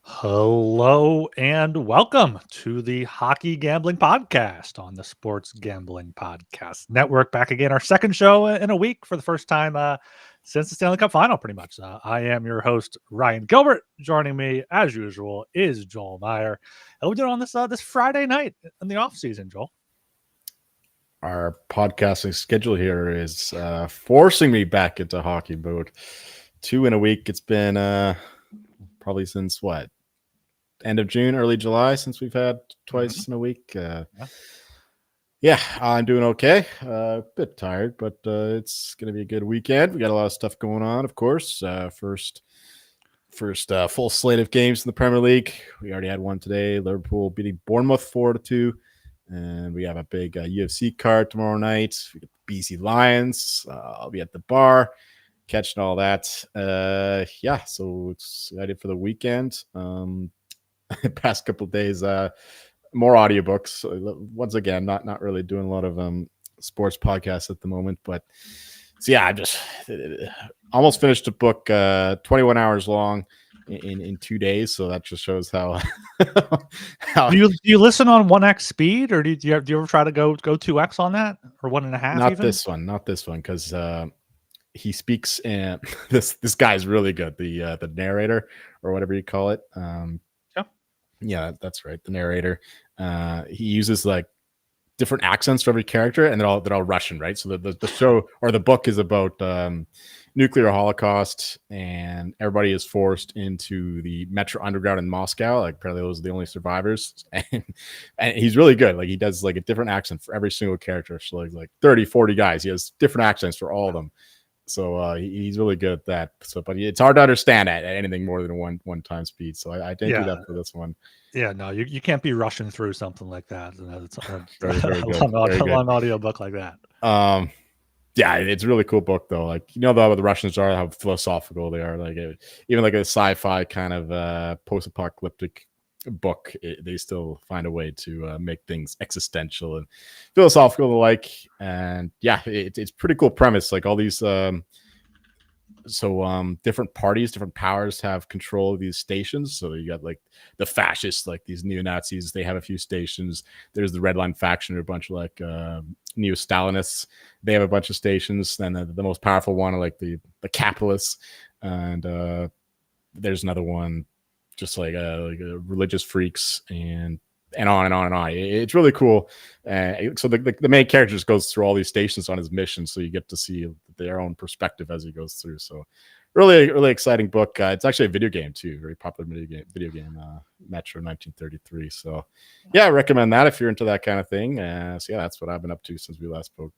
Hello and welcome to the Hockey Gambling Podcast on the Sports Gambling Podcast Network. Back again, our second show in a week for the first time since the Stanley Cup Final, pretty much. I am your host, Ryan Gilbert. Joining me, as usual, is Joel Meyer. How we doing on this Friday night in the off season, Joel? Our podcasting schedule here is forcing me back into hockey mode. 2 in a week. It's been probably since end of June, early July, since we've had twice in a week. Yeah, I'm doing okay. A bit tired, but it's going to be a good weekend. We got a lot of stuff going on, of course. First full slate of games in the Premier League. We already had one today. Liverpool beating Bournemouth 4-2. And we have a big UFC card tomorrow night. We get the BC Lions. I'll be at the bar catching all that. So excited for the weekend. Past couple of days, more audiobooks. Once again, not really doing a lot of sports podcasts at the moment. But so yeah, I just almost finished a book 21 hours long in 2 days, so that just shows how do you listen on 1x speed, or do you ever try to go 2x on that, or 1.5? Not this one, because he speaks and this guy's really good, the narrator or whatever you call it. Yeah, that's right, the narrator. He uses like different accents for every character, and they're all Russian, right? So the show or the book is about nuclear holocaust, and everybody is forced into the Metro Underground in Moscow. Like apparently those are the only survivors, and he's really good. Like he does like a different accent for every single character. So like 30, 40 guys, he has different accents for all of them. So he's really good at that. So, but it's hard to understand at anything more than one time speed. So I didn't do that for this one. Yeah, no, you can't be rushing through something like that. It's very good. long audio book like that. Yeah, it's a really cool book though. Like the Russians are, how philosophical they are. Like even like a sci-fi kind of post-apocalyptic book, they still find a way to make things existential and philosophical alike. And yeah, it's pretty cool premise. Like all these different parties, different powers have control of these stations. So you got like the fascists, like these neo-Nazis, they have a few stations. There's the Red Line faction, or a bunch of like neo-Stalinists, they have a bunch of stations. Then the most powerful one are like the capitalists, and there's another one just like religious freaks, and on and on and on. It's really cool. So the main character just goes through all these stations on his mission, so you get to see their own perspective as he goes through. So really, really exciting book. It's actually a video game too, very popular video game, Metro 1933. So yeah, I recommend that if you're into that kind of thing. So yeah, that's what I've been up to since we last spoke.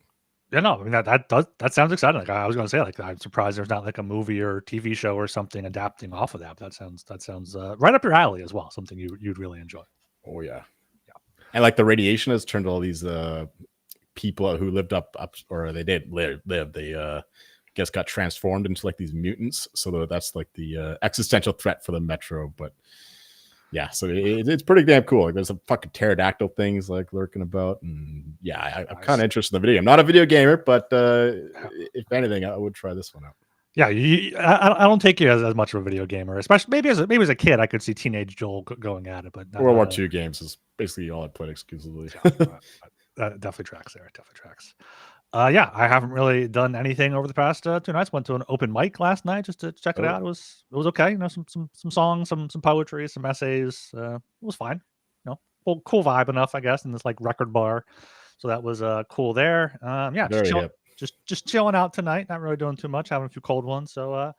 Yeah, no, I mean that sounds exciting. Like I was going to say, like I'm surprised there's not like a movie or TV show or something adapting off of that. But that sounds right up your alley as well. Something you'd really enjoy. Oh yeah. And like the radiation has turned all these people who lived up, or they did live. They guess got transformed into like these mutants. So that's like the existential threat for the Metro. But yeah, so it's pretty damn cool. Like there's some fucking pterodactyl things like lurking about, and yeah, I'm kind of interested in the video. I'm not a video gamer, but if anything, I would try this one out. Yeah, I don't take you as much of a video gamer, especially maybe as a kid. I could see teenage Joel going at it, but World War II games is basically all I played exclusively. That definitely tracks there. Definitely tracks. Yeah, I haven't really done anything over the past 2 nights. Went to an open mic last night just to check it out. It was okay. You know, some songs, some poetry, some essays. It was fine. You know, cool vibe enough, I guess, in this like record bar. So that was cool there. Yeah, just chilling out tonight. Not really doing too much. Having a few cold ones. So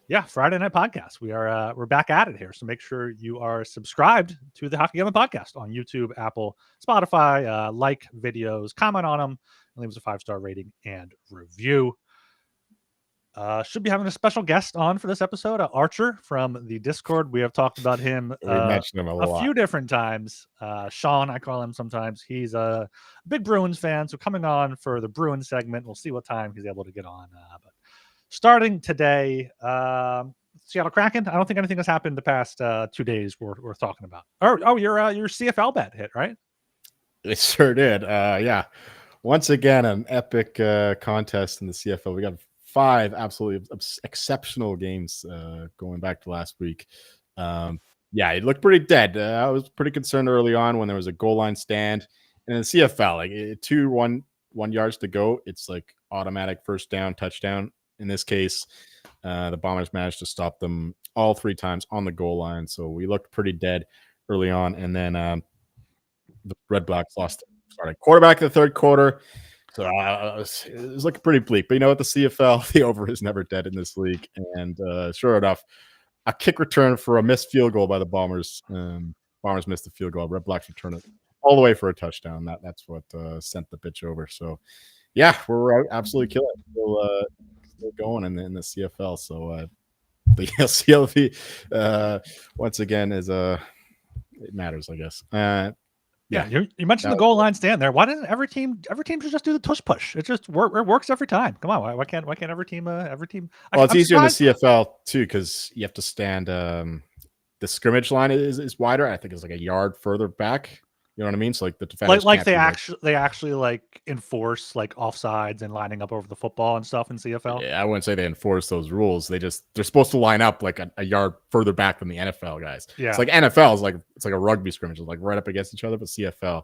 yeah, Friday night podcast. We're back at it here. So make sure you are subscribed to the Hockey Gambling Podcast on YouTube, Apple, Spotify. Like videos, comment on them, and leave us a 5-star rating and review. Should be having a special guest on for this episode, Archer from the Discord. We have talked about him, mentioned him a few different times. Sean, I call him sometimes. He's a big Bruins fan, so coming on for the Bruins segment. We'll see what time he's able to get on. But starting today, Seattle Kraken. I don't think anything has happened the past 2 days we're talking about. Your CFL bet hit, right? It sure did. Yeah. Once again, an epic contest in the CFL. We got 5 absolutely exceptional games going back to last week. Yeah, it looked pretty dead. I was pretty concerned early on when there was a goal line stand. And in the CFL, like 1 yards to go, it's like automatic first down, touchdown. In this case, the Bombers managed to stop them all 3 times on the goal line. So we looked pretty dead early on. And then the Red Blacks lost starting quarterback in the third quarter. So it was looking pretty bleak. But you know what? The CFL, the over is never dead in this league. And sure enough, a kick return for a missed field goal by the Bombers. Bombers missed the field goal. Red Blacks return it all the way for a touchdown. That's what sent the pitch over. So, yeah, we're absolutely killing it. Still going in the CFL. So the CLV once again is it matters, I guess. Yeah, you mentioned the goal line stand there. Why doesn't every team should just do the tush push? It just it works every time. Come on, why can't every team Well, it's easier in the CFL too because you have to stand. The scrimmage line is wider. I think it's like a yard further back. You know what I mean? So like the defenders they actually like enforce like offsides and lining up over the football and stuff in CFL. Yeah, I wouldn't say they enforce those rules. They're supposed to line up like a yard further back than the NFL guys. Yeah, it's like NFL is like it's like a rugby scrimmage, it's like right up against each other. But CFL,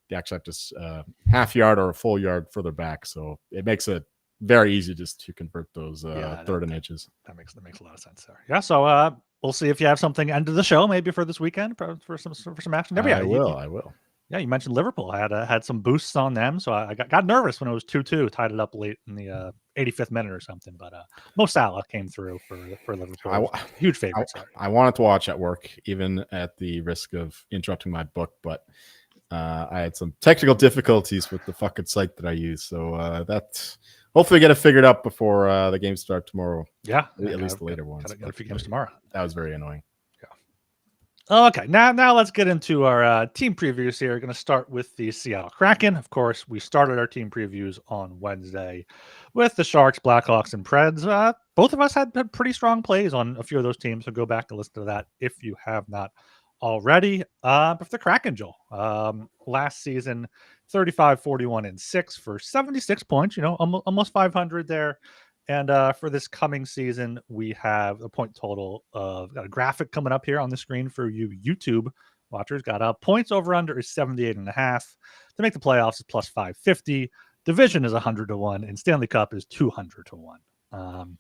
they actually have to half yard or a full yard further back. So it makes it very easy just to convert those third and inches. That makes a lot of sense there. Yeah, so we'll see if you have something end of the show maybe for this weekend for some action. I will. Yeah, you mentioned Liverpool had some boosts on them, so I got nervous when it was 2-2, tied it up late in the 85th minute or something. But Mo Salah came through for Liverpool. Huge favorites. I wanted to watch at work, even at the risk of interrupting my book, but I had some technical difficulties with the fucking site that I use. So that's hopefully get it figured out before the games start tomorrow. Yeah, at least the later ones. Got a few games tomorrow. That was very annoying. Okay, now let's get into our team previews here. We're going to start with the Seattle Kraken. Of course, we started our team previews on Wednesday with the Sharks, Blackhawks, and Preds. Both of us had pretty strong plays on a few of those teams, so go back and listen to that if you have not already. But for the Kraken, Joel, last season, 35-41-6 for 76 points, almost 500 there. And for this coming season, we have a point total of got a graphic coming up here on the screen for you YouTube watchers. Got points over under is 78.5. To make the playoffs is plus 550. Division is 100-1, and Stanley Cup is 200-1.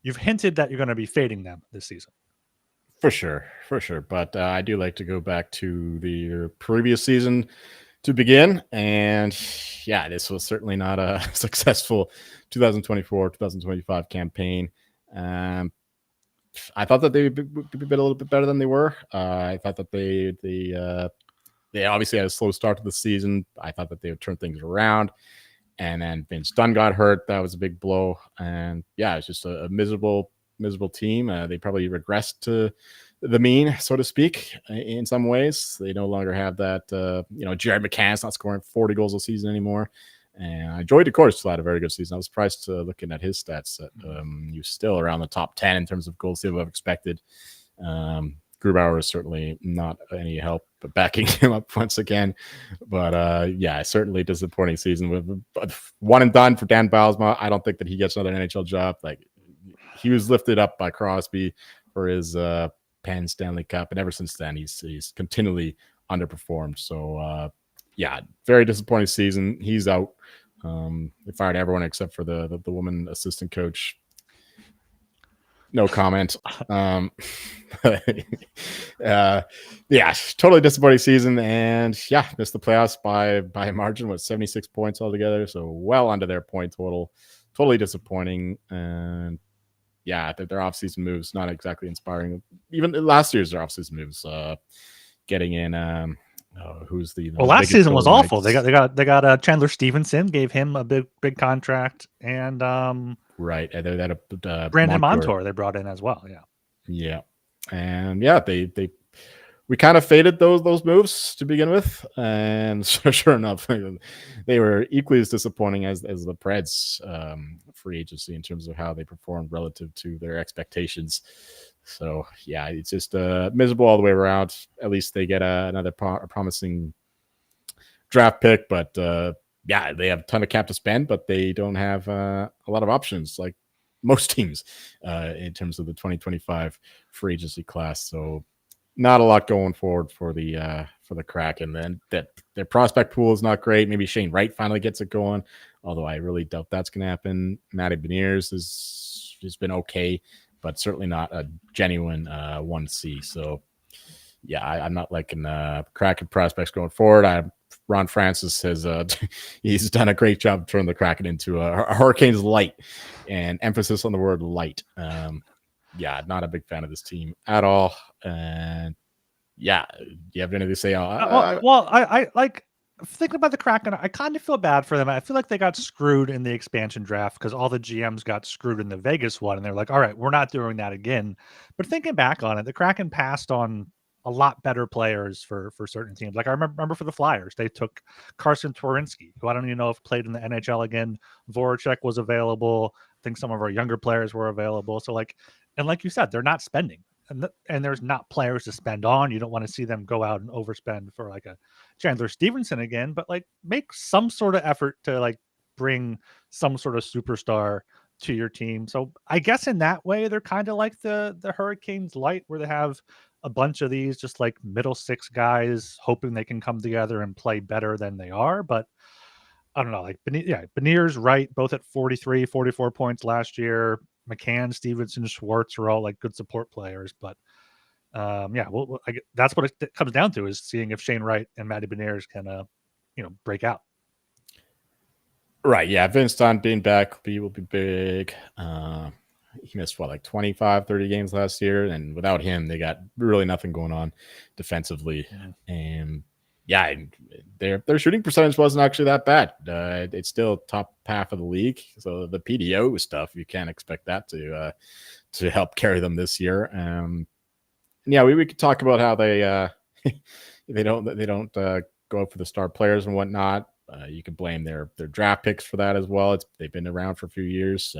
You've hinted that you're going to be fading them this season. For sure. But I do like to go back to the previous season to begin. And yeah, this was certainly not a successful 2024-2025 campaign. I thought that they would be a little bit better than they were. I thought that they obviously had a slow start to the season. I thought that they would turn things around. And then Vince Dunn got hurt. That was a big blow. And yeah, it's just a miserable team. They probably regressed to the mean, so to speak, in some ways. They no longer have that, Jared McCann's not scoring 40 goals a season anymore. And Joey DeCour still had a very good season. I was surprised looking at his stats that he was still around the top 10 in terms of goals they've expected. Grubauer is certainly not any help, but backing him up once again. But yeah, certainly disappointing season with one and done for Dan Bylsma. I don't think that he gets another NHL job. Like, he was lifted up by Crosby for his Penn Stanley Cup, and ever since then he's continually underperformed. So yeah, very disappointing season. He's out. They fired everyone except for the woman assistant coach. No comment. Yeah, totally disappointing season, and yeah, missed the playoffs by a margin with 76 points altogether. So well under their point total. Totally disappointing. And yeah, their offseason moves not exactly inspiring. Even last year's their offseason moves, getting in who's the last season was awful. They got Chandler Stevenson, gave him a big contract, and right, and they had a Brandon Montour they brought in as well. Yeah, and yeah, we kind of faded those moves to begin with, and sure enough, they were equally as disappointing as the Preds free agency in terms of how they performed relative to their expectations. So yeah, it's just miserable all the way around. At least they get another promising draft pick, but yeah, they have a ton of cap to spend, but they don't have a lot of options like most teams in terms of the 2025 free agency class. So not a lot going forward for the Kraken. Then that their prospect pool is not great. Maybe Shane Wright finally gets it going, although I really doubt that's going to happen. Matty Beniers has been okay, but certainly not a genuine 1C. So yeah, I'm not liking Kraken prospects going forward. Ron Francis has he's done a great job turning the Kraken into a Hurricanes light, and emphasis on the word light. Yeah, not a big fan of this team at all. And yeah, do you have anything to say? I like thinking about the Kraken. I kind of feel bad for them. I feel like they got screwed in the expansion draft because all the GMs got screwed in the Vegas one, and they're like, "All right, we're not doing that again." But thinking back on it, the Kraken passed on a lot better players for certain teams. Like I remember for the Flyers, they took Carson Twarynski, who I don't even know if played in the NHL again. Voracek was available. I think some of our younger players were available. So like you said, they're not spending. And there's not players to spend on. You don't want to see them go out and overspend for like a Chandler Stevenson again, but like make some sort of effort to like bring some sort of superstar to your team. So I guess in that way, they're kind of like the Hurricanes light, where they have a bunch of these just like middle six guys hoping they can come together and play better than they are. But I don't know, like Beniers, Wright, both at 43, 44 points last year. McCann, Stevenson, Schwartz are all like good support players, but that's what it comes down to, is seeing if Shane Wright and Matty Beniers can, break out. Right. Yeah. Vince Dunn being back will be big. He missed 25, 30 games last year, and without him, they got really nothing going on defensively. And yeah, their shooting percentage wasn't actually that bad. It's still top half of the league. So the PDO stuff, you can't expect that to help carry them this year. Yeah, we could talk about how they they don't go up for the star players and whatnot. You can blame their draft picks for that as well. They've been around for a few years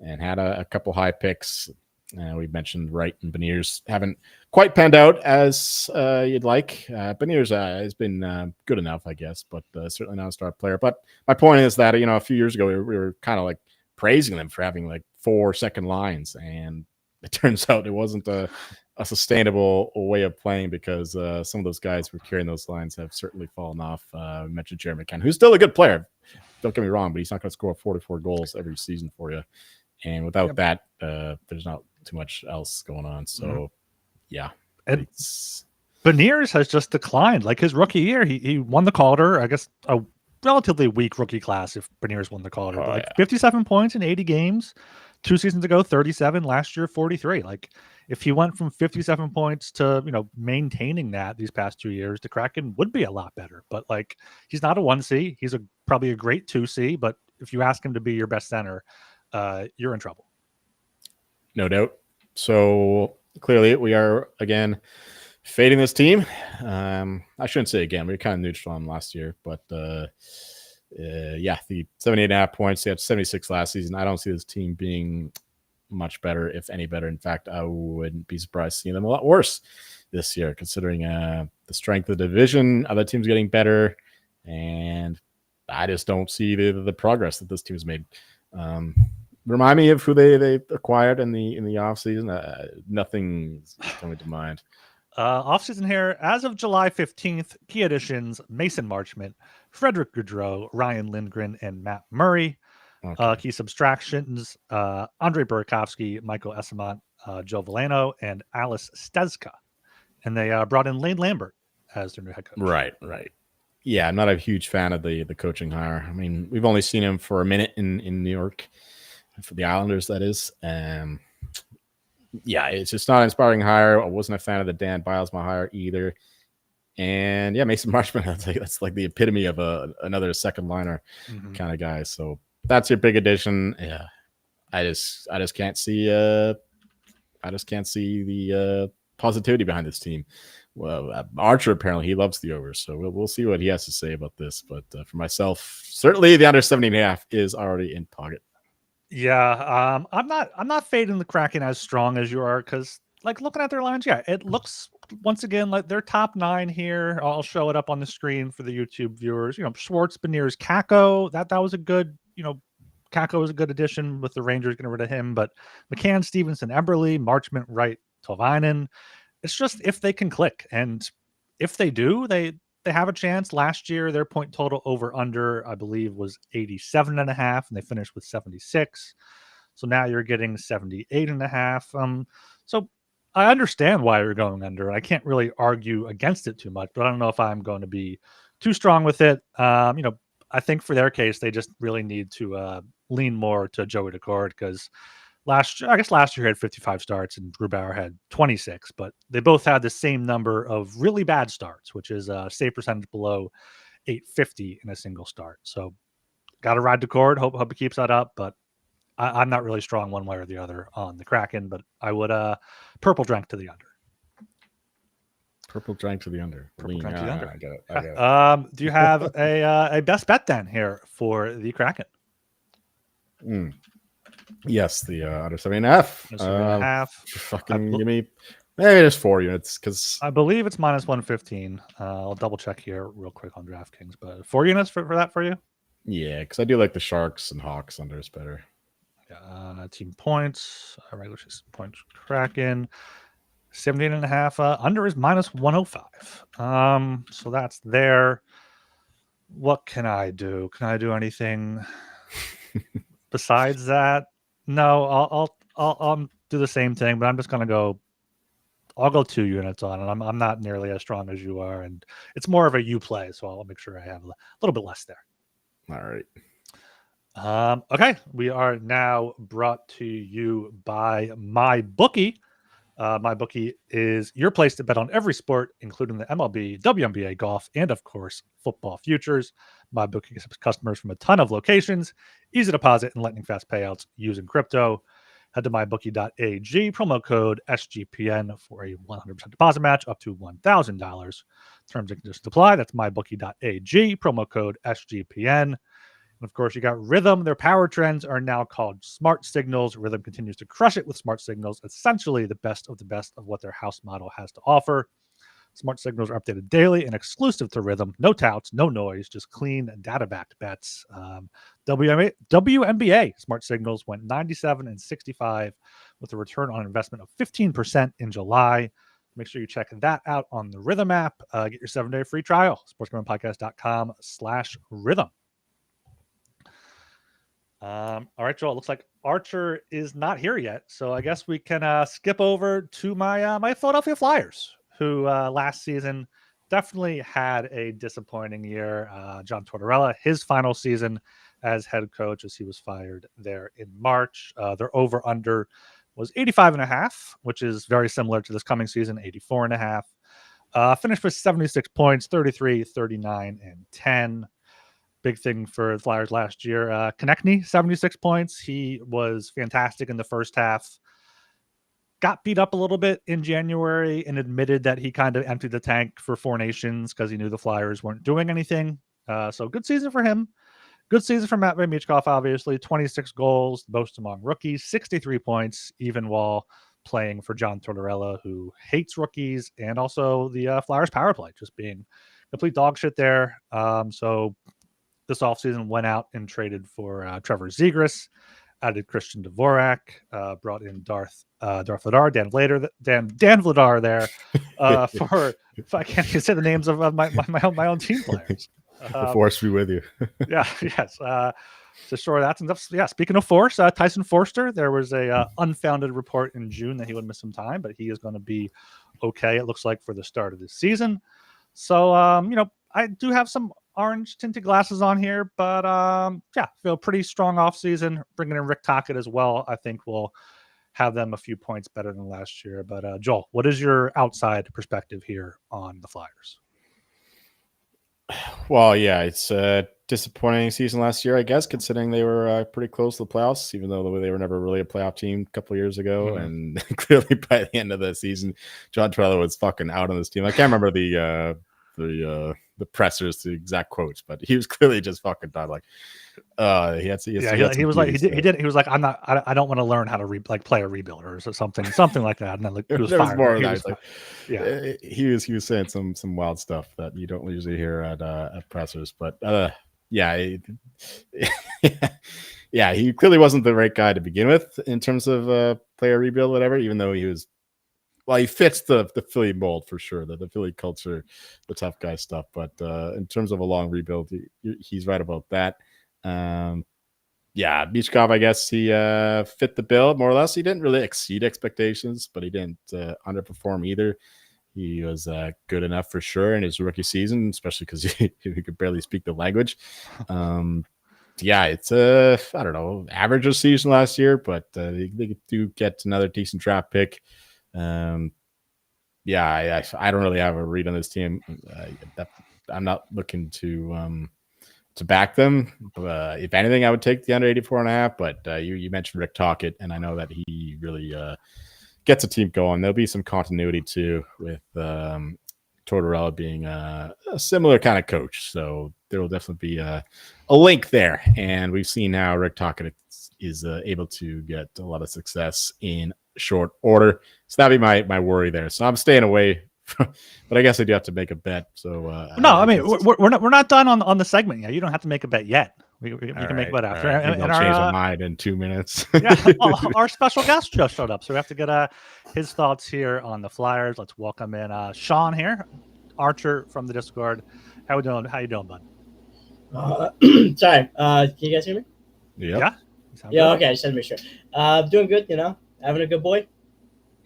and had a couple high picks. We mentioned Wright and Beniers haven't quite panned out as you'd like. Beniers has been good enough, I guess, but certainly not a star player. But my point is that, a few years ago, we were kind of like praising them for having like 4 second lines. And it turns out it wasn't a sustainable way of playing, because some of those guys who were carrying those lines have certainly fallen off. We mentioned Jeremy McCann, who's still a good player. Don't get me wrong, but he's not going to score 44 goals every season for you. And without that, there's not too much else going on. So, yeah. And Beniers has just declined. Like his rookie year, he won the Calder. I guess a relatively weak rookie class if Beniers won the Calder. 57 points in 80 games. 2 seasons ago, 37. Last year, 43. Like if he went from 57 points to, maintaining that these past 2 years, the Kraken would be a lot better. But like he's not a 1C. He's probably a great 2C. But if you ask him to be your best center, you're in trouble. No doubt. So clearly we are again fading this team. I shouldn't say again. We were kind of neutral on last year, but the 78.5 points. They had 76 last season. I don't see this team being much better, if any better. In fact, I wouldn't be surprised seeing them a lot worse this year, considering the strength of the division. Other teams getting better, and I just don't see the progress that this team's made. Remind me of who they acquired in the offseason. Nothing's coming to mind. Offseason here, as of July 15th, key additions: Mason Marchment, Frederick Gaudreau, Ryan Lindgren, and Matt Murray. Okay. Key subtractions: Andre Burakovsky, Michael Esamont, Joe Veleno, and Alice Stezka. And they brought in Lane Lambert as their new head coach. Right. Yeah, I'm not a huge fan of the coaching hire. I mean, we've only seen him for a minute in New York, for the Islanders, that is. Yeah, it's just not an inspiring hire. I wasn't a fan of the Dan Bilesma hire either. And yeah, Mason Marchment, that's like the epitome of another second liner kind of guy. So that's your big addition. Yeah, I just can't see the positivity behind this team. Well, Archer, apparently he loves the overs, so we'll see what he has to say about this. But for myself, certainly the under 70.5 is already in pocket. Yeah, I'm not fading the Kraken as strong as you are, because like looking at their lines, it looks once again like their top 9 here. I'll show it up on the screen for the YouTube viewers. Schwartz, Beniers, Kakko. That was a good, Kakko was a good addition with the Rangers getting rid of him. But McCann, Stevenson, Eberle, Marchment, Wright, Tolvanen. It's just if they can click, and if they do, they have a chance. Last year, their point total over under, I believe, was 87.5, and they finished with 76. So now you're getting 78.5. So I understand why you're going under. I can't really argue against it too much, but I don't know if I'm going to be too strong with it. I think for their case, they just really need to lean more to Joey Daccord because last year he had 55 starts and Grubauer had 26, but they both had the same number of really bad starts, which is a save percentage below 850 in a single start. So got to ride Daccord. Hope he keeps that up, but I'm not really strong one way or the other on the Kraken, but I would purple drank to the under. Purple drank to the under. Purple drank to the under. I get it. Do you have a best bet then here for the Kraken? Yes, the under 7.5. 7.5. Fucking give me maybe just 4 units because I believe it's minus 115. I'll double check here real quick on DraftKings, but 4 units for that for you? Yeah, because I do like the Sharks and Hawks unders better. Team points, regular season points, Kraken, 17.5. Under is minus 105. So that's there. What can I do? Can I do anything besides that? No, I'll do the same thing, but I'm just gonna go. I'll go 2 units on it. I'm not nearly as strong as you are, and it's more of a you play, so I'll make sure I have a little bit less there. All right. Okay, we are now brought to you by MyBookie. MyBookie is your place to bet on every sport, including the MLB, WNBA, golf, and of course, football futures. MyBookie accepts customers from a ton of locations, easy deposit and lightning fast payouts using crypto. Head to mybookie.ag, promo code SGPN for a 100% deposit match up to $1,000. Terms and conditions apply. That's mybookie.ag, promo code SGPN. And of course, you got Rhythm. Their power trends are now called Smart Signals. Rhythm continues to crush it with Smart Signals, essentially the best of what their house model has to offer. Smart Signals are updated daily and exclusive to Rhythm. No touts, no noise, just clean data-backed bets. WNBA Smart Signals went 97 and 65 with a return on investment of 15% in July. Make sure you check that out on the Rhythm app. Get your 7-day free trial. sportsmanpodcast.com/rhythm. All right, Joel. It looks like Archer is not here yet, so I guess we can skip over to my Philadelphia Flyers, who last season definitely had a disappointing year. John Tortorella, his final season as head coach, as he was fired there in March. Their over/under was 85.5, which is very similar to this coming season, 84.5. Finished with 76 points, 33, 39, and 10. Big thing for the Flyers last year. Konechny, 76 points. He was fantastic in the first half. Got beat up a little bit in January and admitted that he kind of emptied the tank for Four Nations because he knew the Flyers weren't doing anything. So good season for him. Good season for Matvei Michkov, obviously. 26 goals, most among rookies, 63 points, even while playing for John Tortorella, who hates rookies, and also the Flyers power play, just being complete dog shit there. So this offseason went out and traded for Trevor Zegras, added Christian Dvorak, brought in Darth Vladar, Dan Vladar there for if I can't even say the names of my own team players. The force be with you. Yes. So sure, that's enough. Yeah. Speaking of force, Tyson Forster, there was a unfounded report in June that he would miss some time, but he is going to be okay. It looks like for the start of this season. So I do have some orange tinted glasses on here, but feel pretty strong off season. Bringing in Rick Tocchet as well, I think will have them a few points better than last year. But Joel, what is your outside perspective here on the Flyers? Well, yeah, it's a disappointing season last year, I guess, considering they were pretty close to the playoffs, even though they were never really a playoff team a couple of years ago. Mm-hmm. And clearly by the end of the season, John Tortorella was fucking out on this team. I can't remember the pressers, the exact quotes, but he was clearly just fucking done. Like, he was like, I don't want to learn how to play a rebuild or something like that. And then like, he was fired. More of that. He was saying some wild stuff that you don't usually hear at pressers, but he clearly wasn't the right guy to begin with in terms of player rebuild, whatever. Even though he was well, he fits the Philly mold for sure, the Philly culture, the tough guy stuff. But in terms of a long rebuild, he's right about that. Yeah, Michkov, I guess he fit the bill more or less. He didn't really exceed expectations, but he didn't underperform either. He was good enough for sure in his rookie season, especially because he could barely speak the language. Yeah, it's I don't know, average season last year, but they do get another decent draft pick. Yeah, I don't really have a read on this team. I'm not looking to back them. If anything, I would take the under 84.5. But you mentioned Rick Tocchet, and I know that he really gets a team going. There'll be some continuity too with Tortorella being a similar kind of coach. So there will definitely be a link there. And we've seen how Rick Tocchet is able to get a lot of success in short order. So that'd be my worry there. So I'm staying away. But I guess I do have to make a bet. So no, I mean we're not done on the segment yet. You don't have to make a bet yet. We can make a bet after. Right. And I'll change my mind in 2 minutes. Yeah, our special guest just showed up, so we have to get his thoughts here on the Flyers. Let's welcome in Sean here, Archer from the Discord. How we doing? How you doing, bud? Sorry. Can you guys hear me? Yep. Yeah. Yeah. Okay. I just had to make sure. Doing good. Having a good boy.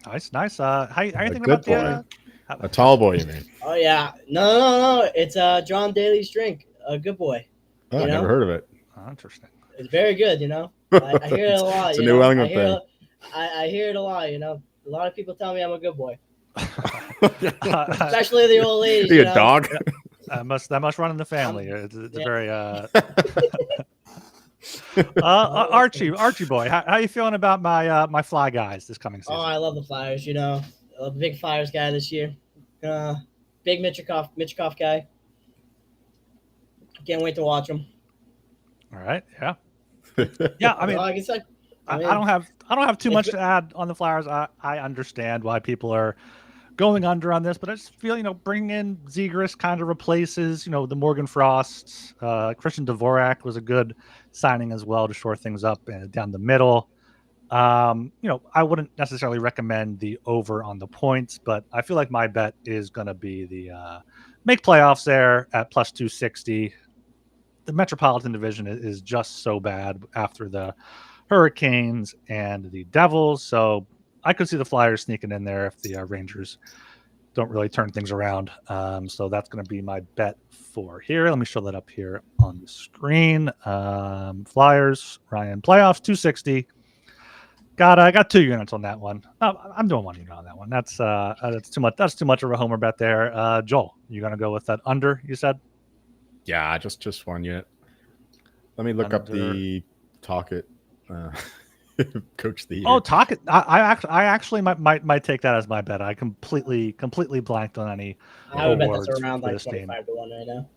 Nice. How you thinking about the? A tall boy, you mean? Oh yeah. No. It's John Daly's drink. A good boy. Oh, I never heard of it. Oh, interesting. It's very good. I hear it a lot. It's a New England thing. I hear it a lot. A lot of people tell me I'm a good boy, especially the old ladies. Are you a dog? That must run in the family. It's a very Archie boy. How you feeling about my Fly guys this coming season? Oh, I love the Flyers. I'm a big Flyers guy this year. Big Michkov guy. Can't wait to watch them. All right. Yeah. Yeah. I mean, like I said, I don't have too much to add on the Flyers. I understand why people are going under on this, but I just feel bringing in Zegras kind of replaces the Morgan Frosts. Christian Dvorak was a good signing as well to shore things up down the middle. I wouldn't necessarily recommend the over on the points, but I feel like my bet is going to be the make playoffs there at plus 260. The Metropolitan Division is just so bad after the Hurricanes and the Devils, so I could see the Flyers sneaking in there if the Rangers don't really turn things around. So that's going to be my bet for here. Let me show that up here on the screen. Flyers, Ryan, playoffs 260. I got 2 units on that one. No, I'm doing 1 unit on that one. That's too much. That's too much of a homer bet there. Joel, you gonna go with that under? You said. Yeah, just 1 unit. Let me look up the Tocchet coach of the year. Oh, Tocchet! I actually might take that as my bet. I completely blanked on any. I would bet that's around like 25 to 1 right now.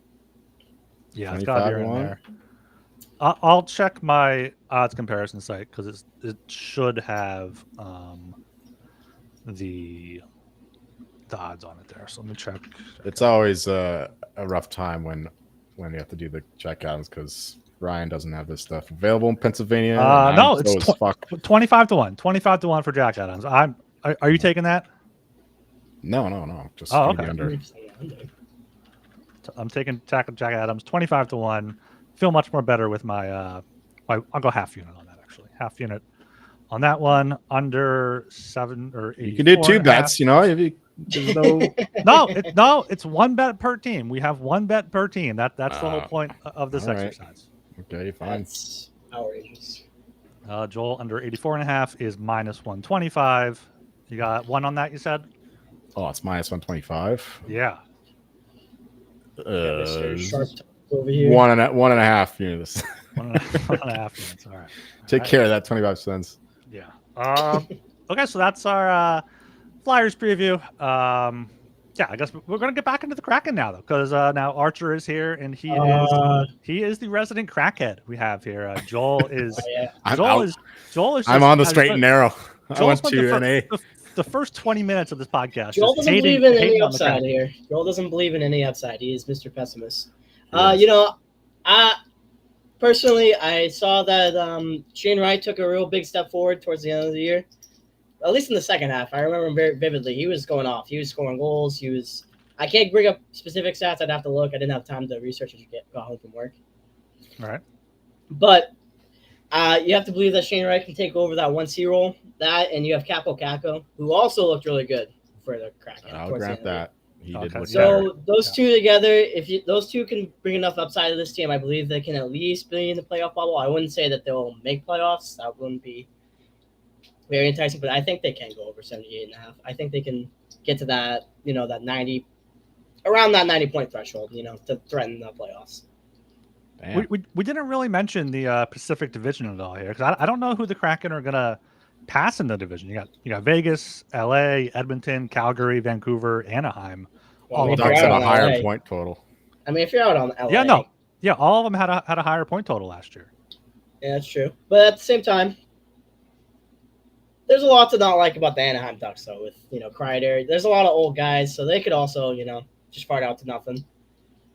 Yeah, it's got to be in there. I'll check my odds comparison site because it should have the odds on it there. So let me check. It's always a rough time when you have to do the check odds because Ryan doesn't have this stuff available in Pennsylvania. No, it's 25 to 1. 25 to 1 for Jack Adams. Are you taking that? No. Just okay. Under. I'm taking Jack Adams 25 to 1. Feel much more better with my I'll go half unit on that actually. Half unit on that one under 7 or 8. You can do 2 bets, if you no, it's 1 bet per team. We have 1 bet per team. That's the whole point of this exercise. Okay, fine. That's outrageous. Joel under 84.5 is minus 125. You got 1 on that, you said? Oh, it's minus 125. Yeah. Sharp over here. 1.5 units. 1.5 units. All right. Take care of that 25 cents. Yeah. Okay, so that's our Flyers preview. Yeah, I guess we're going to get back into the Kraken now, though, because now Archer is here, and he is the resident crackhead we have here. Joel is. Joel is. I'm on the straight and narrow. I went to NA. The first 20 minutes of this podcast. Joel doesn't believe in any upside here. Joel doesn't believe in any upside. He is Mr. Pessimist. Yes. Personally, I saw that Shane Wright took a real big step forward towards the end of the year. at least in the second half. I remember him very vividly. He was going off. He was scoring goals. I can't bring up specific stats. I'd have to look. I didn't have time to research as you got home from work. All right. But you have to believe that Shane Wright can take over that 1C role. That, and you have Capo Caco, who also looked really good for the Kraken. I'll grant that. He did look so better. those two together, those two can bring enough upside to this team, I believe they can at least be in the playoff bubble. I wouldn't say that they'll make playoffs. That wouldn't be very enticing, but I think they can go over 78.5. I think they can get to that, that 90, around that 90-point threshold, to threaten the playoffs. We didn't really mention the Pacific Division at all here, because I don't know who the Kraken are gonna pass in the division. You got Vegas, LA, Edmonton, Calgary, Vancouver, Anaheim. Well, Ducks have a higher point total. I mean, if you're out on LA, all of them had a higher point total last year. Yeah, that's true. But at the same time, there's a lot to not like about the Anaheim Ducks, though. With Kreider, there's a lot of old guys, so they could also just fart out to nothing.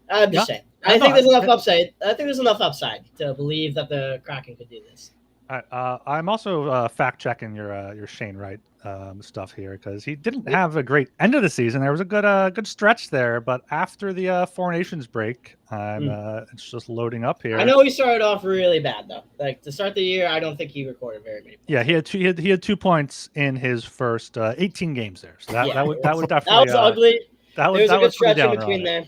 I'm just saying. I think there's enough upside. I think there's enough upside to believe that the Kraken could do this. I'm also fact checking your Shane Wright stuff here, because he didn't have a great end of the season. There was a good stretch there, but after the Four Nations break, it's just loading up here. I know he started off really bad though. Like to start the year, I don't think he recorded very many points. Yeah, he had 2 points in his first 18 games there. So that was definitely that was ugly. There was a good stretch in between there.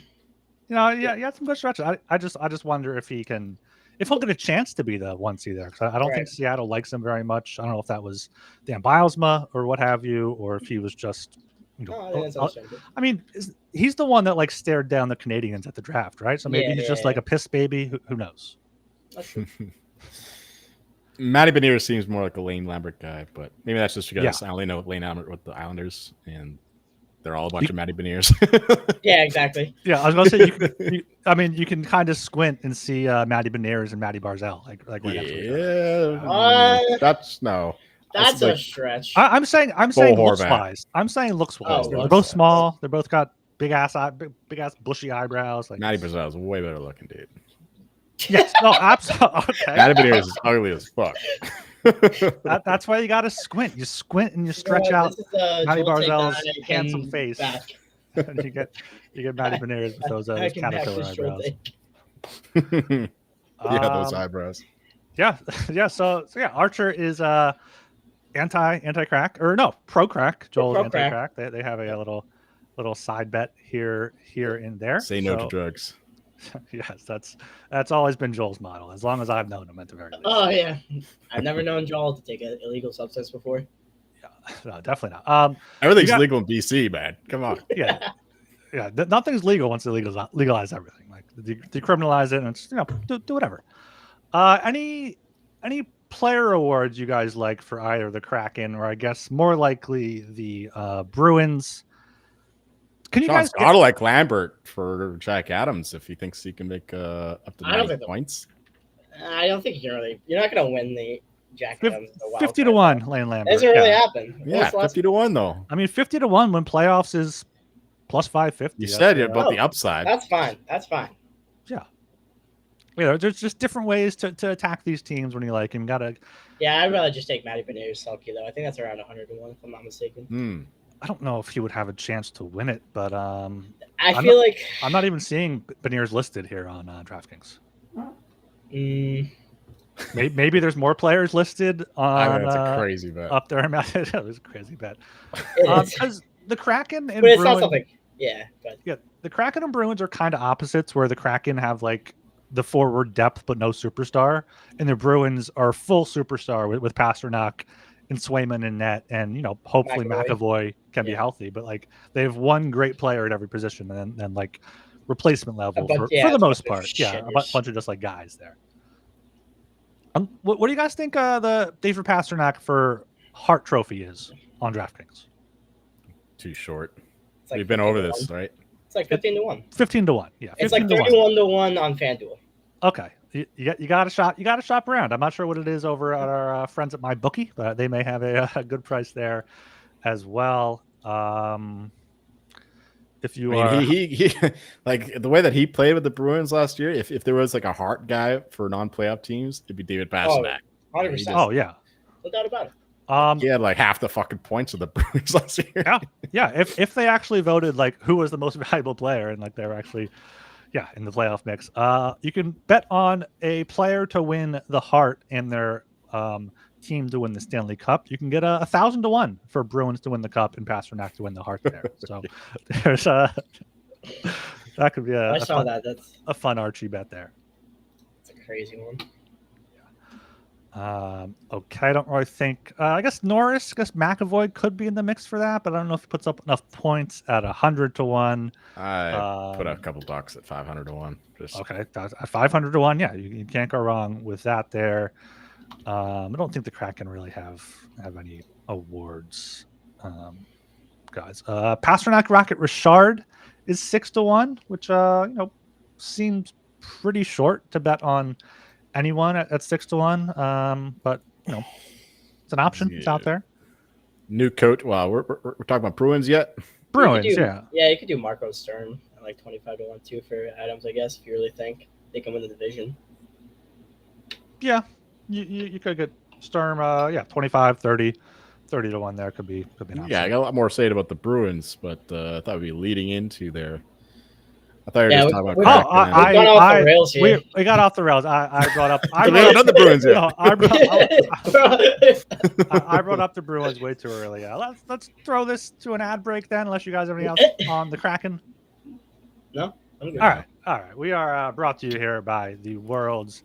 He had some good stretches. I just wonder if he'll get a chance to be the 1C there, because I don't think Seattle likes him very much. I don't know if that was Dan Bilesma or what have you, or if he was just. I mean, he's the one that stared down the Canadians at the draft, right? So maybe he's just like a piss baby. Who knows? Matty Beniers seems more like a Lane Lambert guy, but maybe that's just because I only know Lane Lambert with the Islanders, and they're all a bunch of Matty Beniers. Yeah, exactly. Yeah, I was going to say, you can kind of squint and see Matty Beniers and Matty Barzell. That's a stretch. I'm saying looks wise. I'm saying looks wise. They're both small. They both got big ass bushy eyebrows. Matty Barzell is way better looking, dude. Yes, no, absolutely. Okay. Matty Beniers is ugly as fuck. That's why you got to squint. You squint and you stretch out Matty Barzell's handsome face, and you get Matty Beniers with those caterpillar eyebrows. Those eyebrows. Yeah. So Archer is anti-crack, or no, pro-crack. Joel is anti-crack. They have a little side bet here and there. Say no to drugs. Yes, that's always been Joel's model, as long as I've known him at the very least. Oh yeah, I've never known Joel to take an illegal substance before. Yeah, no, definitely not. Everything's legal in BC, man. Come on. Yeah. Nothing's legal once they legalize everything. Like decriminalize it, and it's do whatever. Any player awards you guys like for either the Kraken, or I guess more likely the Bruins? Can you guys gotta like Lambert for Jack Adams if he thinks he can make up to 90 points? I don't think you're not going to win the Jack Adams. 50-1, Lane Lambert. Doesn't really happen. Yeah, 50-1 though. I mean, 50-1 when playoffs is plus 550. You said about the upside. That's fine. Yeah, there's just different ways to attack these teams when you like him. Yeah, I'd rather just take Matty Beniers Selke though. I think that's around 100-1 if I'm not mistaken. I don't know if he would have a chance to win it, but I feel like I'm not even seeing Beniers listed here on DraftKings. Maybe there's more players listed on. That's a crazy bet up there. It was a crazy bet because the Kraken and Bruins, not something. Yeah, the Kraken and Bruins are kind of opposites, where the Kraken have the forward depth but no superstar, and the Bruins are full superstar with Pasternak and Swayman in net, and hopefully McAvoy can be healthy, but they have one great player at every position, and then replacement level for the most part. Yeah, a bunch of just guys there. What do you guys think the David Pasternak for Hart Trophy is on DraftKings? Too short. We've been over this, right? It's 15-1. 15-1. Yeah, it's 31-1 on FanDuel. Okay. You got to shop around. I'm not sure what it is over at our friends at MyBookie, but they may have a good price there as well. If you he like the way that he played with the Bruins last year, if there was a Hart guy for non-playoff teams, it'd be David Pasternak. 100%. Oh yeah, No doubt about it. He had like half the fucking points of the Bruins last year. Yeah. If they actually voted like who was the most valuable player and like they were actually in the playoff mix, you can bet on a player to win the Hart and their team to win the Stanley Cup. You can get 1,000 to 1 for Bruins to win the Cup and Pasternak to win the Hart there. So there's that could be I saw that. That's a fun Archie bet there. It's a crazy one. Okay, I don't really think. I guess Norris, McAvoy could be in the mix for that, but I don't know if he puts up enough points at 100 to 1. I put a couple bucks at 500 to 1. Okay, that's at 500 to 1. Yeah, you can't go wrong with that there. I don't think the Kraken really have any awards, guys. Pasternak, Rocket, Richard is 6 to 1, which seems pretty short to bet on anyone at 6 to 1. But it's an option. It's out there. New coach. Wow, we're talking about Bruins yet? Bruins, Yeah, you could do Marco Stern at like 25 to 1 too for Adams, I guess, if you really think they can win the division. Yeah, you could get Sturm. 25, 30 to 1 there could be an option. Yeah, I got a lot more to say about the Bruins, but I thought we'd be leading into there. I thought you were just talking about Kraken. We got off the rails here. We got off the rails. I brought up. We haven't done the Bruins yet. No, I brought up the Bruins way too early. Let's throw this to an ad break then, unless you guys have anything else on the Kraken. No, I'm good. All right. We are brought to you here by the world's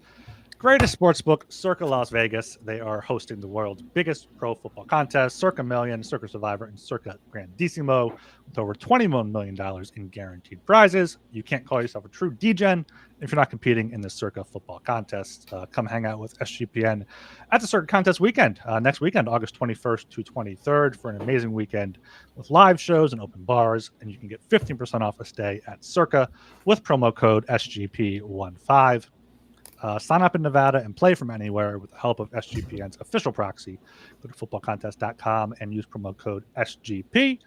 greatest sportsbook, Circa Las Vegas. They are hosting the world's biggest pro football contest, Circa Million, Circa Survivor, and Circa Grandissimo, with over $21 million in guaranteed prizes. You can't call yourself a true DGen if you're not competing in the Circa football contest. Come hang out with SGPN at the Circa contest weekend, next weekend, August 21st to 23rd, for an amazing weekend with live shows and open bars. And you can get 15% off a stay at Circa with promo code SGP15. Sign up in Nevada and play from anywhere with the help of SGPN's official proxy. Go to footballcontest.com and use promo code SGP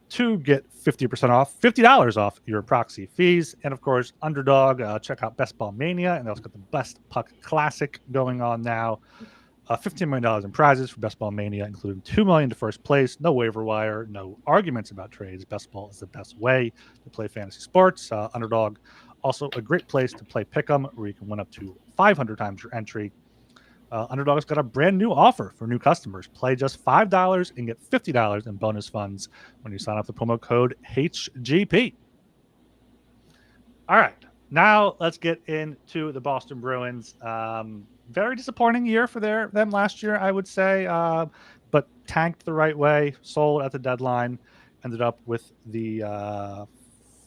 to get $50 off your proxy fees. And of course, Underdog, check out Best Ball Mania, and they also got the Best Puck Classic going on now. $15 million in prizes for Best Ball Mania, including $2 million to first place. No waiver wire, no arguments about trades. Best Ball is the best way to play fantasy sports. Underdog, also a great place to play Pick'em, where you can win up to 500 times your entry. Underdog's got a brand new offer for new customers. Play just $5 and get $50 in bonus funds when you sign up the promo code HGP. All right, now let's get into the Boston Bruins. Very disappointing year for them last year, I would say, but tanked the right way, sold at the deadline, ended up with the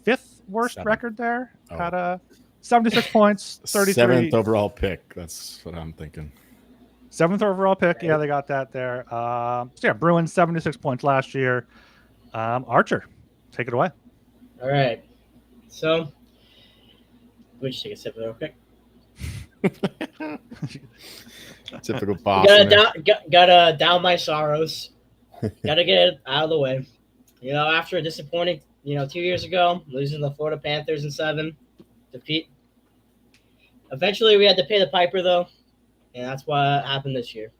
fifth worst record there. Had 76 points, 33. 7th overall pick. That's what I'm thinking. 7th overall pick. Yeah, they got that there. Bruins 76 points last year. Archer, take it away. All right. So, let me just take a sip real quick. Typical Boston. Gotta down my sorrows. Gotta get it out of the way. After a disappointing, 2 years ago, losing the Florida Panthers in 7, defeat. Eventually, we had to pay the piper, though, and that's what happened this year.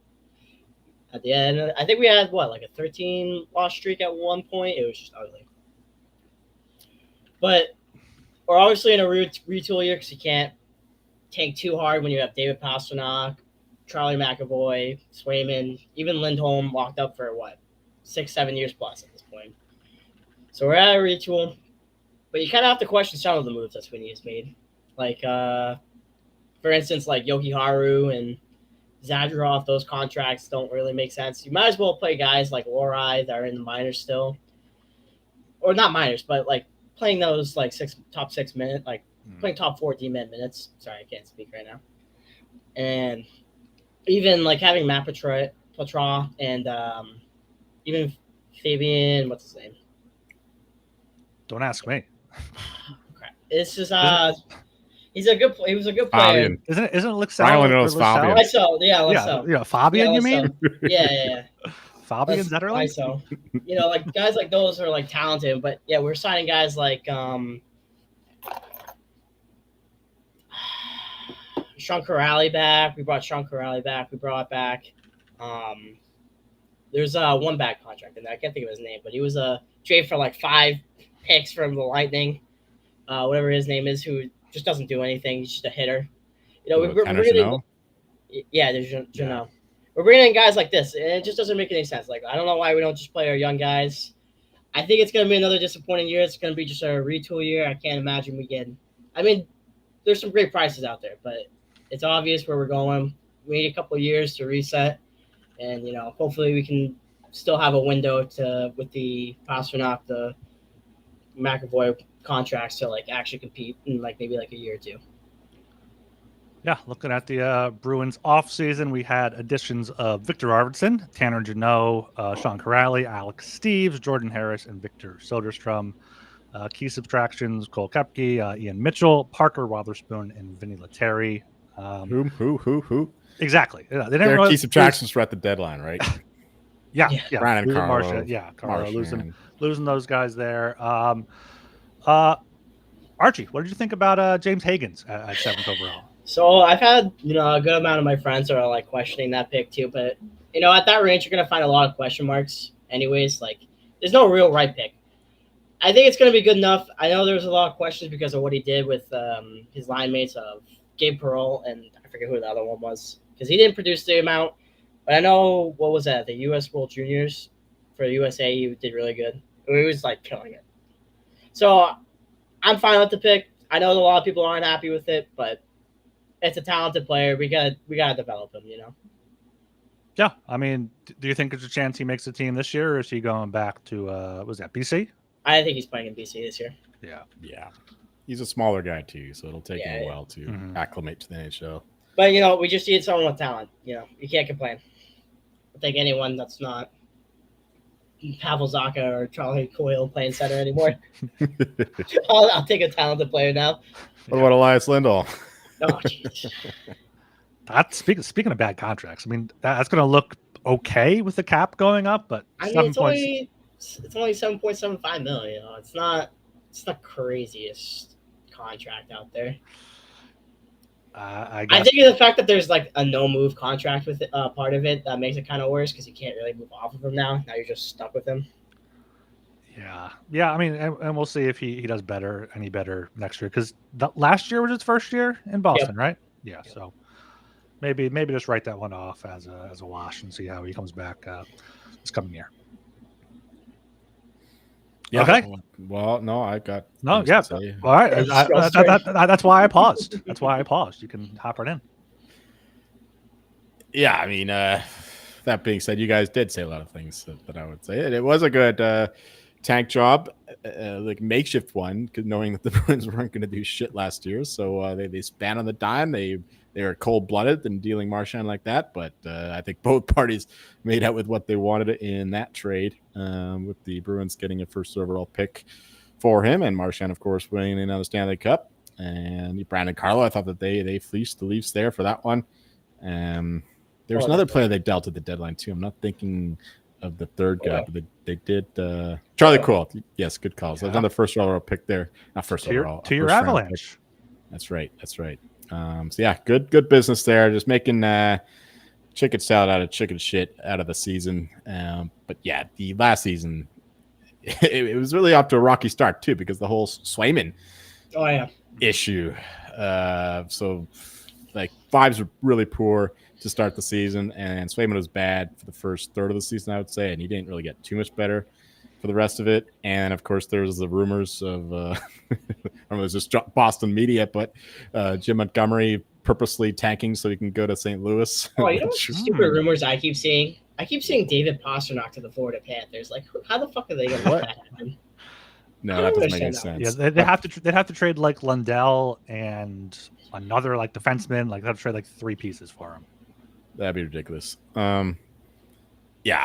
At the end, I think we had, like a 13-loss streak at one point. It was just ugly. But we're obviously in a retool year because you can't tank too hard when you have David Pastrnak, Charlie McAvoy, Swayman, even Lindholm locked up for, 6-7 years plus at this point. So we're at a retool, but you kind of have to question some of the moves that Sweeney has made. Like, for instance, like Yoki Haru and Zadorov, those contracts don't really make sense. You might as well play guys like Lori that are in the minors still. Or not minors, but like playing those like top 6 minutes, like playing top 14 minutes. Sorry, I can't speak right now. And even like having Matt Petra and even Fabian, what's his name? Don't ask me. It's just he was a good player. Fabian. Isn't it Lixell? I only know it's Fabian. Lixell. Fabian, you mean? Yeah. Fabian Zetterlund? So, like guys like those are like talented, but yeah, we're signing guys like Sean Corrali back. We brought Sean Corrali back. We brought back There's one bad contract in there. I can't think of his name, but he was a trade for like 5 picks from the Lightning, whatever his name is, who just doesn't do anything. He's just a hitter. You know, we're Tanner bringing Jeannot? yeah, there's Janelle. We're bringing in guys like this, and it just doesn't make any sense. Like, I don't know why we don't just play our young guys. I think it's going to be another disappointing year. It's going to be just a retool year. I can't imagine we get. I mean, there's some great prices out there, but it's obvious where we're going. We need a couple of years to reset, and you know, hopefully we can still have a window to with the Pasternak, the McAvoy contracts to like actually compete in like maybe like a year or two. Yeah, looking at the Bruins offseason, we had additions of Victor Arvidsson, Tanner Jeannot, Sean Corrali, Alex Steves, Jordan Harris, and Victor Soderstrom. Key subtractions: Cole Koepke, Ian Mitchell, Parker Wotherspoon, and Vinny Lettieri. Who? Exactly. Yeah, they didn't Their really, key subtractions were at the deadline, right? Yeah. Brandon Losing Carlo, Carlo Marchand. losing those guys there. Archie, what did you think about James Higgins at 7th overall? So I've had, you know, a good amount of my friends that are like questioning that pick too, but you know, at that range, you're gonna find a lot of question marks. Anyways, like there's no real right pick. I think it's gonna be good enough. I know there's a lot of questions because of what he did with his line mates of Gabe Perreault and I forget who the other one was because he didn't produce the amount. But I know what was that the U.S. World Juniors for USA, he did really good. He was like killing it. So I'm fine with the pick. I know a lot of people aren't happy with it, but it's a talented player. We gotta develop him, you know. Yeah, I mean, do you think there's a chance he makes the team this year, or is he going back to was that BC? I think he's playing in BC this year. Yeah. He's a smaller guy too, so it'll take him a Yeah. while to acclimate to the NHL. But you know, we just need someone with talent. You know, you can't complain. I think anyone that's not Pavel Zacha or Charlie Coyle playing center anymore. I'll take a talented player now. What about Elias Lindell? Oh, jeez. That's speaking of bad contracts. I mean, that's going to look okay with the cap going up, but I mean, 7 points. it's only $7.75 million. You know, it's not the craziest contract out there. I think the fact that there's like a no move contract with it, part of it that makes it kind of worse because you can't really move off of him now. Now you're just stuck with him. Yeah. I mean, and we'll see if he does any better next year because last year was his first year in Boston, right? Yeah. Yep. So maybe just write that one off as a wash and see how he comes back this coming year. Yeah. Okay. Well, no, I got no. Yeah. All right. That's why I paused. That's why I paused. You can hop right in. Yeah. I mean, that being said, you guys did say a lot of things that I would say. It was a good tank job, like makeshift one, because knowing that the Bruins weren't going to do shit last year, so they span on the dime. They were cold blooded and dealing Marchand like that, but I think both parties made out with what they wanted in that trade, with the Bruins getting a first overall pick for him, and Marchand, of course, winning another Stanley Cup. And Brandon Carlo, I thought that they fleeced the Leafs there for that one. There was another player they dealt at the deadline too. I'm not thinking of the third guy, but they did Charlie Coyle. Yes, good calls. Yeah. Another first overall pick there. Not first overall. To your Avalanche. That's right. So yeah, good business there. Just making chicken salad out of chicken shit out of the season. But yeah, the last season it was really off to a rocky start too because the whole Swayman issue. So like vibes were really poor to start the season, and Swayman was bad for the first third of the season, I would say, and he didn't really get too much better for the rest of it. And of course, there was the rumors of I don't know, it was just Boston media, but Jim Montgomery purposely tanking so he can go to St. Louis. Oh, you know what stupid rumors I keep seeing? I keep seeing David Pasternak to the Florida Panthers. Like, how the fuck are they going to let that happen? No, that doesn't make any sense. Yeah, they'd have to trade like Lundell and another like defenseman. Like, they have to trade like 3 pieces for him. That'd be ridiculous. Yeah,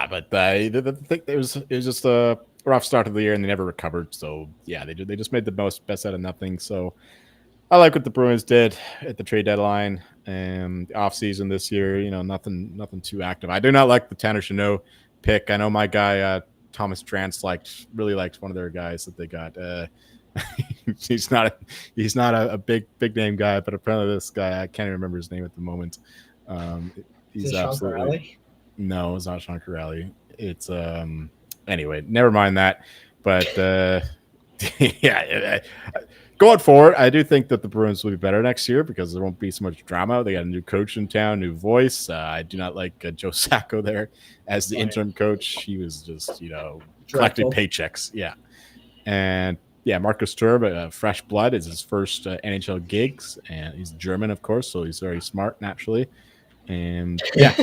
but the thing, it was just a rough start of the year, and they never recovered. So yeah, they just made the best out of nothing. So I like what the Bruins did at the trade deadline and the off season this year. You know, nothing too active. I do not like the Tanner Jeannot pick. I know my guy Thomas Trance really liked one of their guys that they got. He's not a big name guy, but apparently this guy, I can't even remember his name at the moment. He's absolutely no, it's not Sean Corrali. It's anyway, never mind that. But yeah, going forward, I do think that the Bruins will be better next year because there won't be so much drama. They got a new coach in town, new voice. I do not like Joe Sacco there as the interim coach. He was just, collecting paychecks. Yeah. And yeah, Marcus Sturm, fresh blood, is his first NHL gigs. And he's German, of course, so he's very smart naturally. And yeah.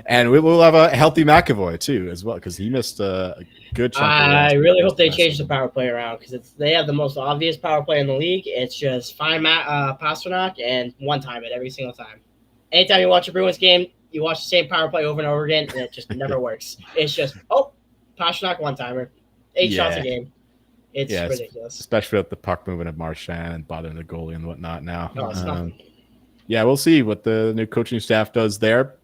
And we will have a healthy McAvoy too, as well, because he missed a good chunk. I really hope they change the power play around because they have the most obvious power play in the league. It's just find Pastrnak and one time it every single time. Anytime you watch a Bruins game, you watch the same power play over and over again, and it just never works. It's just Pastrnak one timer, 8 shots a game. It's ridiculous, especially with the puck moving of Marchand and bothering the goalie and whatnot. Now, yeah, we'll see what the new coaching staff does there.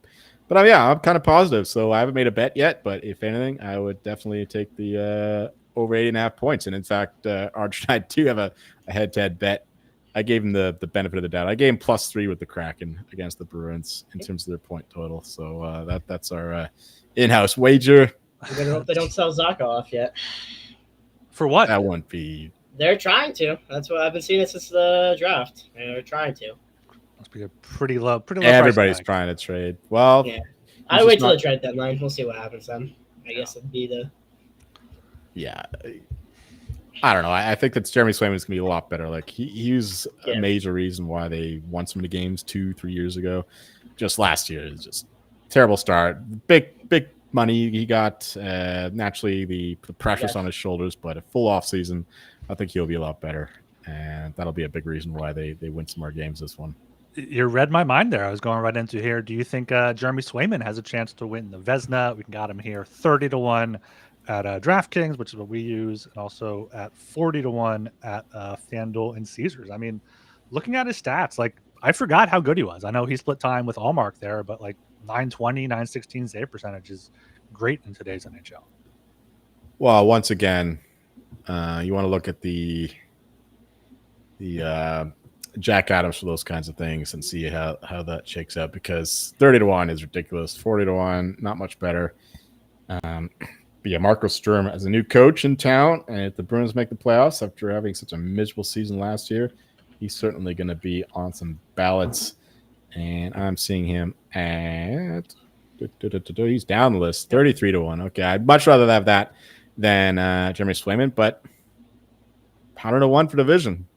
But I'm kind of positive. So I haven't made a bet yet. But if anything, I would definitely take the over 8.5 points. And in fact, Arch and I do have a head-to-head bet. I gave him the benefit of the doubt. I gave him +3 with the Kraken against the Bruins in terms of their point total. So that's our in-house wager. I better hope they don't sell Zaka off yet. For what? That won't be. They're trying to. That's what I've been seeing it since the draft. They're trying to. Must be a pretty low. Everybody's trying to trade. Well, yeah. I'd wait till the trade deadline. We'll see what happens then. I guess it'd be the. Yeah. I don't know. I think that Jeremy Swayman's gonna be a lot better. Like he was a major reason why they won so many games 2-3 years ago. Just last year, it's just terrible start. Big money he got. Naturally, the pressure's on his shoulders, but a full off season, I think he'll be a lot better, and that'll be a big reason why they win some more games this one. You read my mind there. I was going right into here. Do you think Jeremy Swayman has a chance to win the Vezina? We got him here 30-1 at DraftKings, which is what we use, and also at 40-1 at FanDuel and Caesars. I mean, looking at his stats, like I forgot how good he was. I know he split time with Allmark there, but like 920, 916 save percentage is great in today's NHL. Well, once again, you want to look at the Jack Adams for those kinds of things and see how that shakes out, because 30-1 is ridiculous. 40-1, not much better. But yeah, Marco Sturm as a new coach in town, and if the Bruins make the playoffs after having such a miserable season last year, he's certainly going to be on some ballots. And I'm seeing him at he's down the list, 33-1. Okay, I'd much rather have that than Jeremy Swayman, but 100-1 for division.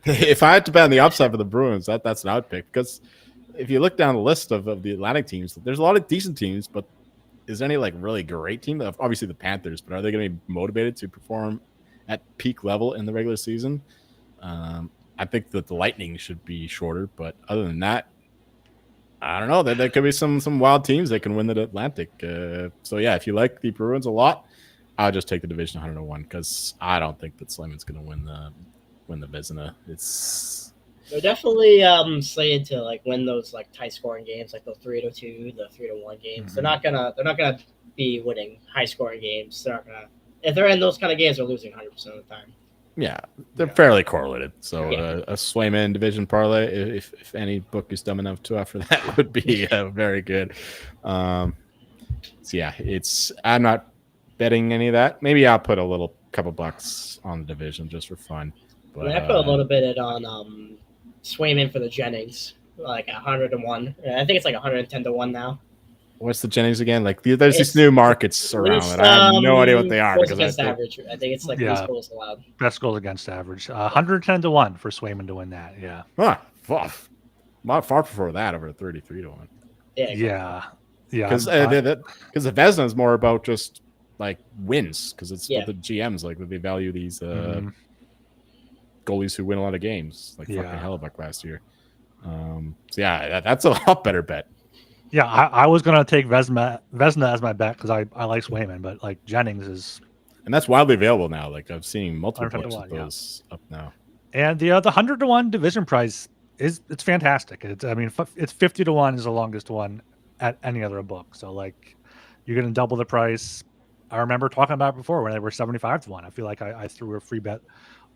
If I had to bet on the upside for the Bruins, that's an outpick, because if you look down the list of the Atlantic teams, there's a lot of decent teams, but is there any like really great team? Obviously the Panthers, but are they going to be motivated to perform at peak level in the regular season? I think that the Lightning should be shorter, but other than that, I don't know. There could be some wild teams that can win the Atlantic. So yeah, if you like the Bruins a lot, I'll just take the division 101, because I don't think that Slayman's going to win the Vezina. They're definitely slated to like win those like high scoring games, like the 3-2, the 3-1 games. Mm-hmm. They're not gonna be winning high scoring games. If they're in those kind of games, they're losing 100% of the time. Yeah, they're fairly correlated. So a Swayman division parlay, if any book is dumb enough to offer that, would be very good. So yeah, I'm not betting any of that. Maybe I'll put a couple bucks on the division just for fun. But I put a little bit on Swayman for the Jennings, like 100-1. I think it's like 110-1 now. What's the Jennings again? Like there's these new markets around that. I have no idea what they are. Goals against average. I think it's like least goals allowed. Best goals against average. 110-1 for Swayman to win that. Yeah. Far prefer that over 33-1. Yeah. Because the Vezina is more about just like wins, because it's what the GMs like, that they value these goalies who win a lot of games, like fucking Hellebuck last year. So yeah, that's a lot better bet. Yeah, I was gonna take Vezina as my bet because I like Swayman, but like Jennings is, and that's widely available now. Like I've seen multiple books of those up now. And the 100-1 division price it's fantastic. It's 50-1 is the longest one at any other book. So like you're gonna double the price. I remember talking about it before when they were 75-1. I feel like I threw a free bet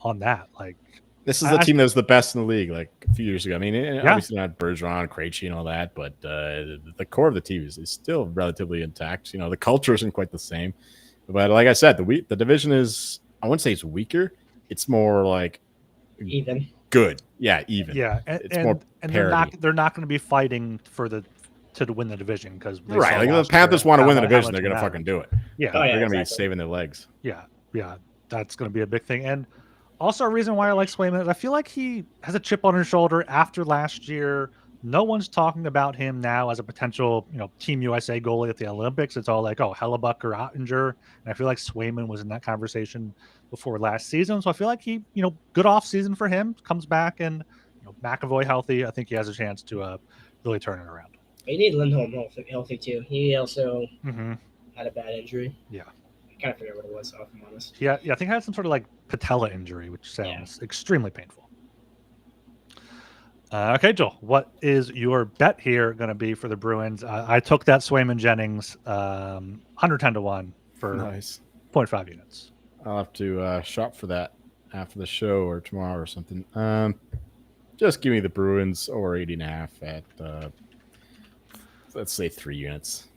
on that. Like This is the team that was the best in the league like a few years ago. I mean, obviously not Bergeron, Krejci, and all that, but the core of the team is still relatively intact. The culture isn't quite the same. But like I said, the division is, I wouldn't say it's weaker. It's more like even. Good. Yeah, even. Yeah, it's more and parity. they're not going to be fighting to win the division because right. Like the Panthers want to win the division, they're going to fucking do it. Yeah, they're going to be saving their legs. Yeah, that's going to be a big thing. And also a reason why I like Swayman is I feel like he has a chip on his shoulder after last year. No one's talking about him now as a potential, Team USA goalie at the Olympics. It's all like, oh, Hellebuck or Ottinger. And I feel like Swayman was in that conversation before last season. So I feel like he, good off season for him, comes back and, McAvoy healthy. I think he has a chance to really turn it around. You need Lindholm healthy too. He also Mm-hmm. had a bad injury. Yeah. I kind of forget what it was, if I'm honest. Yeah, I think he had some sort of like patella injury, which sounds extremely painful. Okay, Joel, what is your bet here going to be for the Bruins? I took that Swayman Jennings 110-1 for 0.5 units. I'll have to shop for that after the show or tomorrow or something. Just give me the Bruins over 80.5 at, let's say 3 units.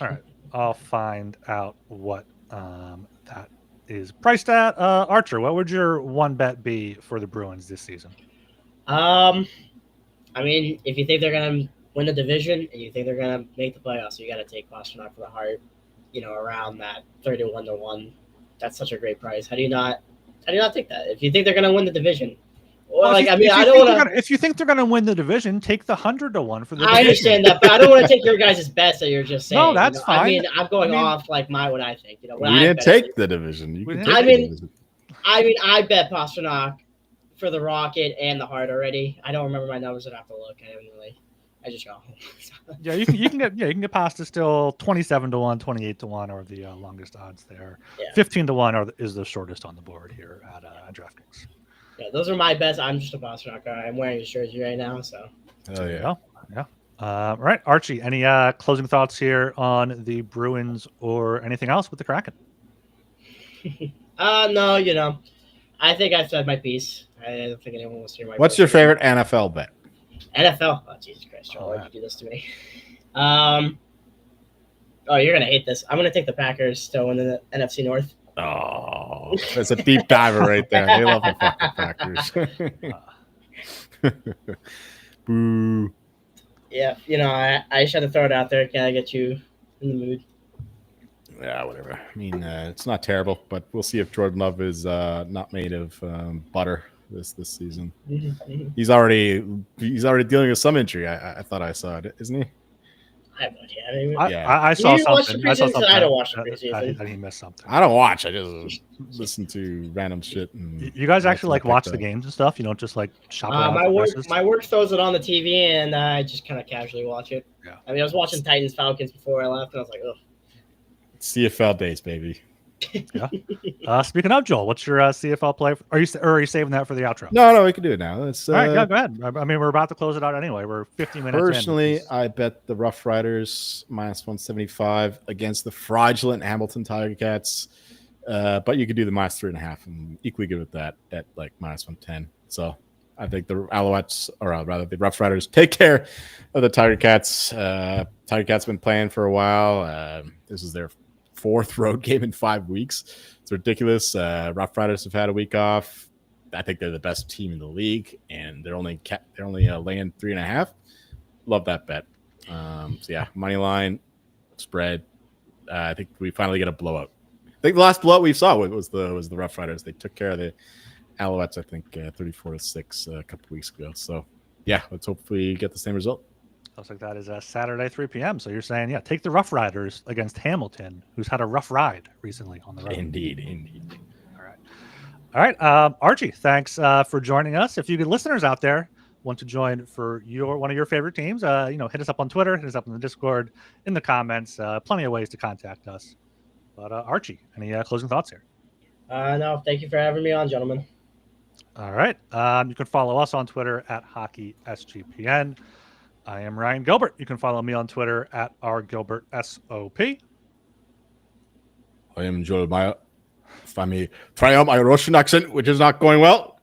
All right, I'll find out what that is priced at. Archer, what would your one bet be for the Bruins this season? I mean, if you think they're gonna win the division and you think they're gonna make the playoffs, you got to take Pastrnak for the heart. Around that 31-1. That's such a great price. How do you not take that? If you think they're gonna win the division, if you think they're gonna win the division, take the 100-1 for the division. I understand that, but I don't want to take your guys' bets that you're just saying. No, that's fine. I mean, I'm going off like what I think. We didn't take the division. I bet Pastrnak for the Rocket and the Heart already. I don't remember my numbers. I'd have to look. I just got home. Yeah, you can get past still 27-1, 28-1 are the longest odds there. Yeah. 15-1 is the shortest on the board here at DraftKings. Yeah, those are my bets. I'm just a Pastrnak guy. I'm wearing his jersey right now, so. Oh yeah. All right, Archie. Any closing thoughts here on the Bruins or anything else with the Kraken? No. I think I've said my piece. I don't think anyone wants to hear my. What's your favorite NFL bet? NFL. Oh, Jesus Christ, Joel, why'd you do this to me? Oh, you're gonna hate this. I'm gonna take the Packers to win the NFC North. Oh, that's a deep diver right there. They love the fucking Packers. Boo. Yeah, I just had to throw it out there. Can I get you in the mood? Yeah, whatever. I mean, it's not terrible, but we'll see if Jordan Love is not made of butter this season. Mm-hmm. He's already dealing with some injury. I thought I saw it, isn't he? I have no idea. I saw something. I don't watch the preseason. I he missed something. I don't watch. I just listen to random shit. And you guys actually watch the games and stuff? You don't just shop around? My work throws it on the TV, and I just kind of casually watch it. Yeah. I mean, I was watching Titans Falcons before I left, and I was like, ugh. CFL days, baby. Yeah. Speaking of, Joel, what's your CFL play? Are you saving that for the outro? No, we can do it now. All right, yeah, go ahead. I mean, we're about to close it out anyway. We're 15 minutes Personally, in. I bet the Rough Riders -175 against the fraudulent Hamilton Tiger Cats. But you could do the -3.5 and equally good with that at -110. So I think the Alouettes, or rather the Rough Riders, take care of the Tiger Cats. Tiger Cats have been playing for a while. This is their 4th road game in 5 weeks. It's ridiculous. Rough Riders have had a week off. I think they're the best team in the league, and they're only laying 3.5. Love that bet. So yeah, money line, spread. I think we finally get a blowout. I think the last blowout we saw was the Rough Riders. They took care of the Alouettes, I think 34-6 a couple weeks ago. So yeah, let's hopefully get the same result. Looks like that is Saturday, 3 p.m. So you're saying, yeah, take the Rough Riders against Hamilton, who's had a rough ride recently on the road. Indeed. All right. Archie, thanks for joining us. If you good listeners out there want to join for one of your favorite teams, hit us up on Twitter, hit us up in the Discord, in the comments. Plenty of ways to contact us. But Archie, any closing thoughts here? No, thank you for having me on, gentlemen. All right. You can follow us on Twitter at HockeySGPN. I am Ryan Gilbert. You can follow me on Twitter at rgilbertsop. I am Joel Meyer. If I may try out my Russian accent, which is not going well.